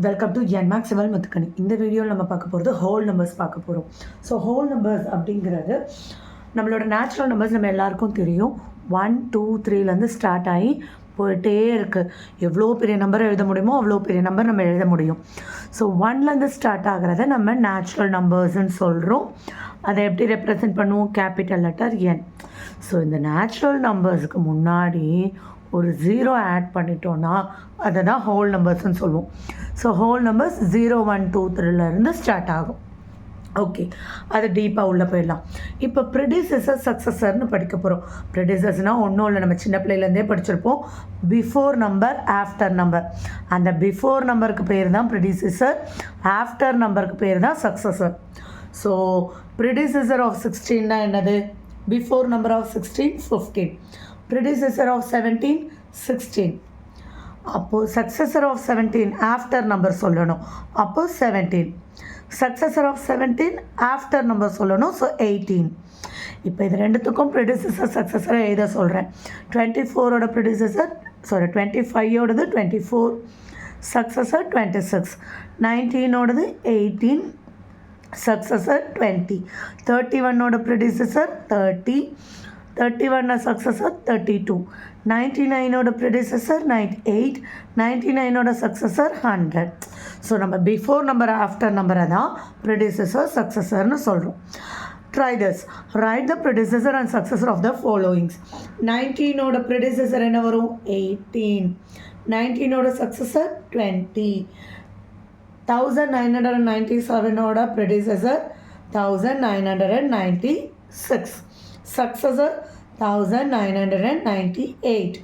Welcome to என்மேக்ஸ் சிவல் முத்துக்கணி. இந்த வீடியோவில் நம்ம பார்க்க போகிறது ஹோல் நம்பர்ஸ் பார்க்க போகிறோம். ஸோ ஹோல் நம்பர்ஸ் அப்படிங்கிறது நம்மளோட நேச்சுரல் நம்பர்ஸ் நம்ம எல்லாருக்கும் தெரியும். 1 2 3லேருந்து ஸ்டார்ட் ஆகி போயிட்டே இருக்குது. எவ்வளோ பெரிய நம்பர் எழுத முடியுமோ அவ்வளோ பெரிய நம்பர் நம்ம எழுத முடியும். ஸோ 1லேருந்து ஸ்டார்ட் ஆகிறத நம்ம நேச்சுரல் நம்பர்ஸ்ன்னு சொல்கிறோம். அதை எப்படி ரெப்ரசன்ட் பண்ணுவோம்? கேபிட்டல் லெட்டர் என். ஸோ இந்த நேச்சுரல் நம்பர்ஸுக்கு முன்னாடி ஒரு 0 ஆட் பண்ணிட்டோன்னா அதை தான் ஹோல் நம்பர்ஸ்ன்னு சொல்லுவோம். ஸோ ஹோல் நம்பர்ஸ் 0 1 2 3லேருந்து ஸ்டார்ட் ஆகும். ஓகே, அது டீப்பாக உள்ளே போயிடலாம். இப்போ ப்ரெடிசஸர் சக்ஸஸர்னு படிக்க போகிறோம். ப்ரெடிசஸ்னால் ஒன்றும் இல்லை, நம்ம சின்ன பிள்ளையிலேருந்தே படிச்சிருப்போம். Before number after number. அந்த பிஃபோர் நம்பருக்கு பேர் தான் ப்ரெடிசஸர், ஆஃப்டர் நம்பருக்கு பேர் தான் சக்ஸஸர். ஸோ ப்ரெடிசஸர் ஆஃப் 16னா என்னது? Before number of 16 15. Predecessor of 17 16. அப்போது சக்ஸஸர் ஆஃப் 17 ஆஃப்டர் நம்பர் சொல்லணும். அப்போது 17. சக்ஸஸர் ஆஃப் 17 ஆஃப்டர் நம்பர் சொல்லணும். ஸோ 18. இப்போ இது ரெண்டுத்துக்கும் ப்ரெடிசஸர் சக்ஸஸரை எழுத சொல்கிறேன். 24ஓட ப்ரெடிசஸர் 25ஓடது 24, சக்ஸஸர் 26, 19ஓடது 18, சக்ஸஸர் 20, 31ஓட ப்ரெடிசஸர் 30, 31 சக்ஸஸர் 32, 99ஓட ப்ரெடிசஸர் 98, 99ஓட சக்ஸஸர் 100. ஸோ நம்ம பிஃபோர் நம்பர் ஆஃப்டர் நம்பரை தான் ப்ரெடிசஸர் சக்ஸஸர்னு சொல்கிறோம். Try this. Write the predecessor and successor of the followings. 19ஓட ப்ரெடிசஸர் என்ன வரும்? 18. 19ஓட சக்ஸஸர் 20. 1997ஓட ப்ரெடிசஸர் 1996. Successor 1998.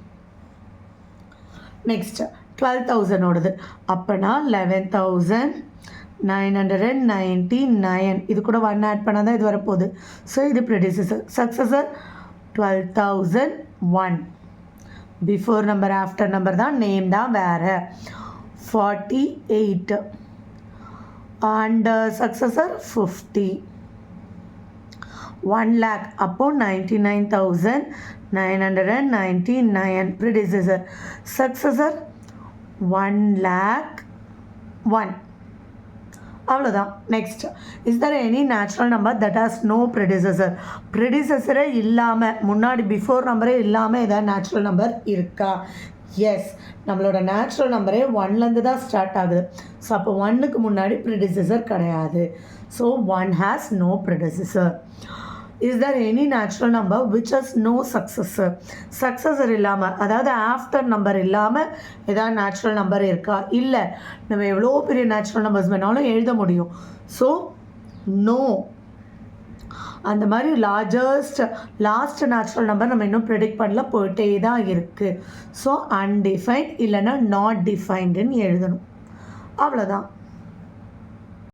Next 12,000ஓடது அப்போனா 11,999. இது கூட 1 ஆட் பண்ணால் தான் இது வரப்போகுது. ஸோ இது predecessor. Successor 12,001. Before number after number தான், நேம் தான் வேறு. 48 அண்ட் சக்ஸஸர் 50. 1 lakh அப்போது 99,999 ப்ரெடிசஸர். சக்ஸஸர் 1,01,000. அவ்வளோதான். Next, is there any natural number that has no predecessor? ப்ரெடிசஸரே இல்லாமல், முன்னாடி பிஃபோர் நம்பரே இல்லாமல் ஏதாவது நேச்சுரல் நம்பர் இருக்கா? எஸ், நம்மளோட நேச்சுரல் நம்பரே 1லேருந்து தான் ஸ்டார்ட் ஆகுது. ஸோ அப்போ 1க்கு முன்னாடி ப்ரெடிசஸர் கிடையாது. So 1 has no predecessor. Is there any natural number which has no successor? Successor இல்லாமல், அதாவது ஆஃப்டர் நம்பர் இல்லாமல் ஏதாவது நேச்சுரல் நம்பர் இருக்கா? இல்லை, நம்ம எவ்வளோ பெரிய நேச்சுரல் நம்பர்ஸ் வேணாலும் எழுத முடியும். So no. அந்த மாதிரி லாஸ்ட் நேச்சுரல் நம்பர் நம்ம இன்னும் ப்ரெடிக்ட் பண்ணல, போயிட்டே தான் இருக்குது. ஸோ அன்டிஃபைன்ட் இல்லைன்னா நாட் டிஃபைன்டுன்னு எழுதணும். அவ்வளோதான்.